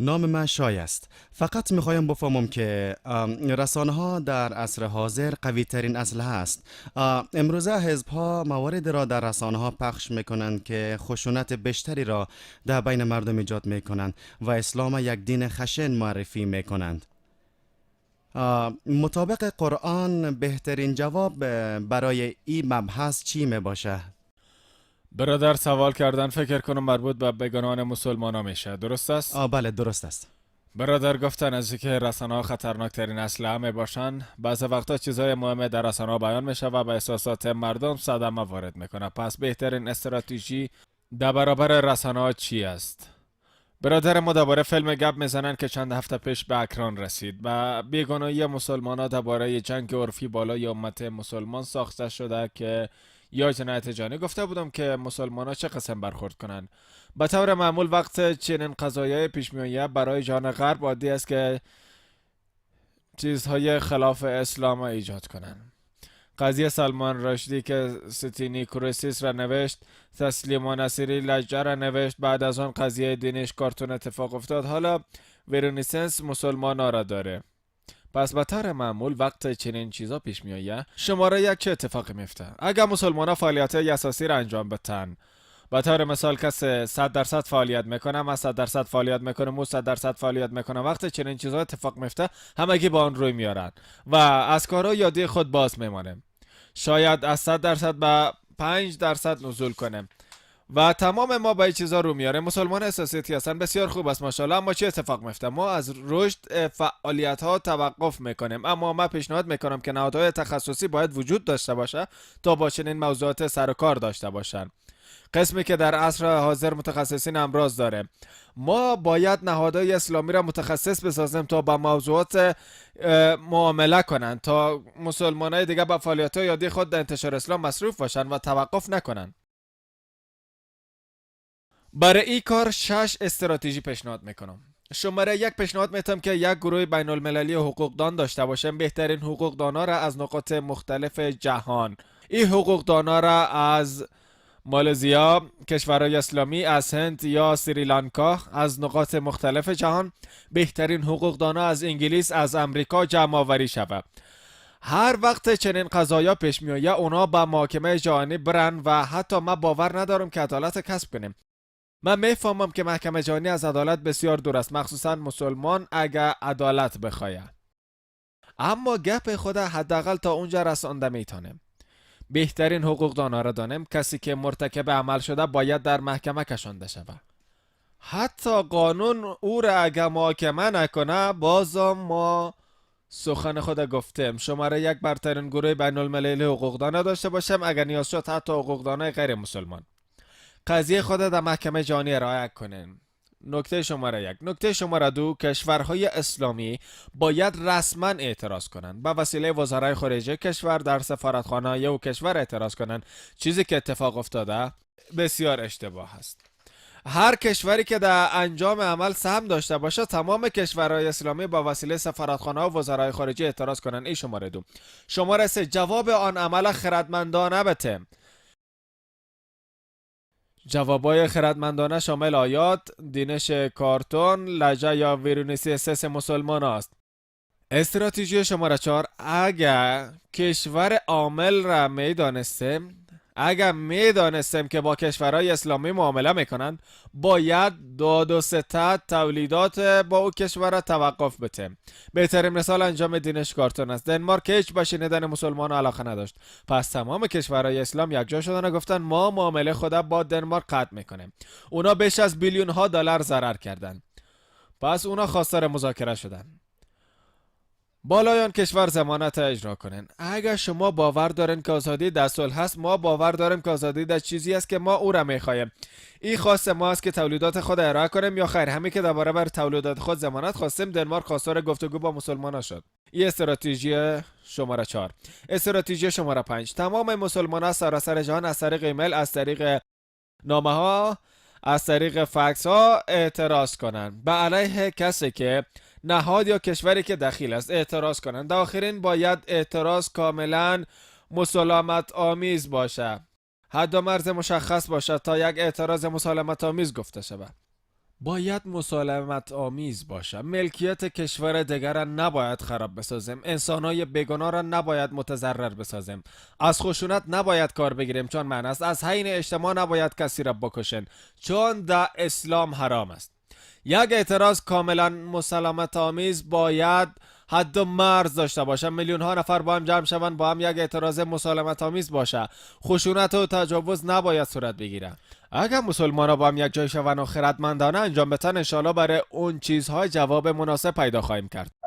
نام من شای است. فقط میخوایم بفهمم که رسانه ها در عصر حاضر قوی ترین اسلحه است. امروزه حزب ها مواردی را در رسانه ها پخش میکنند که خشونت بیشتری را در بین مردم ایجاد میکنند و اسلام یک دین خشن معرفی میکنند. مطابق قرآن بهترین جواب برای این مبحث چی می باشه؟ برادر، سوال کردن فکر کنم مربوط به بیگانان مسلمان ها میشه، درست است؟ بله درست است. برادر، گفتن از اینکه رسانه ها خطرناک ترین اسلحه می باشن، بعض وقتا چیزای مهمه در رسانه ها بیان میشه و به احساسات مردم صدمه وارد میکنه. پس بهترین استراتژی در برابر رسانه ها چی است؟ برادر، ما درباره فیلم گپ میزنن که چند هفته پیش به اکران رسید و بیگانایی مسلمان ها درباره جنگ عرفی بالای امت مسلمان ساخته شده که یا جنایت جانی. گفته بودم که مسلمان ها چه قسم برخورد کنند. به طور معمول وقت چنین قضایای پیش میآید برای جهان غرب عادی است که چیزهای خلاف اسلام ایجاد کنند. قضیه سلمان رشدی که ستینی کروسیس را نوشت، تسلیما نصیری لجه را نوشت، بعد از آن قضیه دینش کارتون اتفاق افتاد، حالا ورونیسنس مسلمان ها را داره. پس به طور معمول وقت چنین چیزا پیش میآید شماره یک چه اتفاقی میفته؟ اگر مسلمان ها فعالیت اساسی را انجام بدن، به طور مثال کس 100% فعالیت میکنه، من 100% فعالیت میکنم، او 100% فعالیت میکنه، وقت چنین چیزا اتفاق میفته همگی با آن روی میارن و از کارا یادی خود باز میمانه. شاید از 100% به 5% نزول کنه و تمام ما به این چیزا رو میاره. مسلمان احساسیتی هستن، بسیار خوب است ماشاءالله، اما چه اتفاق میفته؟ ما از رشد فعالیت ها توقف میکنیم. اما من پیشنهاد میکنم که نهادهای تخصصی باید وجود داشته باشه تا با چنین موضوعات سر و کار داشته باشن. قسمی که در عصر حاضر متخصصین امراض داره. ما باید نهادهای اسلامی را متخصص بسازیم تا با موضوعات معامله کنند تا مسلمانای دیگه با فعالیت‌های عادی خود در انتشار اسلام مصروف باشن و توقف نکنن. برای این کار 6 استراتژی پیشنهاد میکنم. شماره 1 پیشنهاد میتونم که یک گروه بین المللی حقوقدان داشته باشیم. بهترین حقوقدانا را از نقاط مختلف جهان. این حقوقدانا را از مالزیا، کشورهای اسلامی، از هند یا سریلانکا، از نقاط مختلف جهان. بهترین حقوقدانا از انگلیس، از امریکا جمع آوری شود. هر وقت چنین قضایا پیش میآید اونا با محاکمه جهانی برن و حتی من باور ندارم که عدالت کسب کنیم. من میفهمم که محکمه جهانی از عدالت بسیار دور است، مخصوصا مسلمان اگر عدالت بخواید، اما گپ خود حداقل تا اونجا رسانده میتونیم. بهترین حقوقدانا را دانیم. کسی که مرتکب عمل شده باید در محکمه کشانده شود. حتی قانون او را اگر محاکمه نکنه بازم ما سخن خود گفتیم. شماره 1 برترین گروه بین المللی حقوقدانا داشته باشم، اگر نیاز شد حتی حقوقدانای غیر مسلمان. قضیه خود در محکمه جهانی رعایت کنین. نکته شماره 1. نکته شماره 2، کشورهای اسلامی باید رسما اعتراض کنند. با وسیله وزرای خارجه کشور در سفارتخانه او کشور اعتراض کنند. چیزی که اتفاق افتاده بسیار اشتباه است. هر کشوری که در انجام عمل سهم داشته باشه تمام کشورهای اسلامی با وسیله سفارتخانه و وزرای خارجه اعتراض کنند. این شماره 2. شماره 3، جواب آن عمل خردمندانه بده. جوابای خردمندانه شامل آیات، دینش کارتون، لجه یا ویرونیسی سس مسلمان است. استراتژی شماره 4، اگر کشور عامل را میدانستیم که با کشورهای اسلامی معامله میکنند، باید داد و ستد تولیدات با او کشور را توقف بده. بهترین مثال انجام دینش کارتون است. دنمارک هیچ به شنیدن مسلمان علاقه نداشت، پس تمام کشورهای اسلام یکجا شدن و گفتن ما معامله خود با دنمارک قطع میکنیم. اونا بیش از بیلیون ها دلار ضرر کردن، پس اونا خواستار مذاکره شدن. بالایان کشور ضمانت اجرا کنن. اگر شما باور دارین که آزادی در صلح هست، ما باور داریم که آزادی در چیزی است که ما او را میخوایم. این خواست ما است که تولیدات خود ارائه کنیم یا خیر؟ همین که درباره بر تولیدات خود ضمانت خواستیم، دنمارک خواستار گفتگو با مسلمانان شد. این استراتژی شماره 4. استراتژی شماره 5، تمام مسلمانان سراسر جهان از طریق ایمیل، از طریق نامه ها، از طریق فکس ها اعتراض کنند به علیه کسی که نهاد یا کشوری که دخیل است اعتراض کنند. در آخرین باید اعتراض کاملا مسالمت آمیز باشه. حد و مرز مشخص باشه تا یک اعتراض مسالمت آمیز گفته شود. باید مسالمت آمیز باشه. ملکیت کشور دیگر را نباید خراب بسازیم. انسانهای بیگناه را نباید متضرر بسازیم. از خشونت نباید کار بگیریم چون معنی است. از حین اجتماع نباید کسی را بکشن چون در اسلام حرام است. یک اعتراض کاملا مسالمت آمیز باید حد و مرز داشته باشه. میلیون ها نفر با هم جمع شوند، با هم یک اعتراض مسالمت آمیز باشه. خشونت و تجاوز نباید صورت بگیره. اگر مسلمان ها با هم یک جای شوند و خردمندانه انجام بتن، انشاءالله برای اون چیزهای جواب مناسب پیدا خواهیم کرد.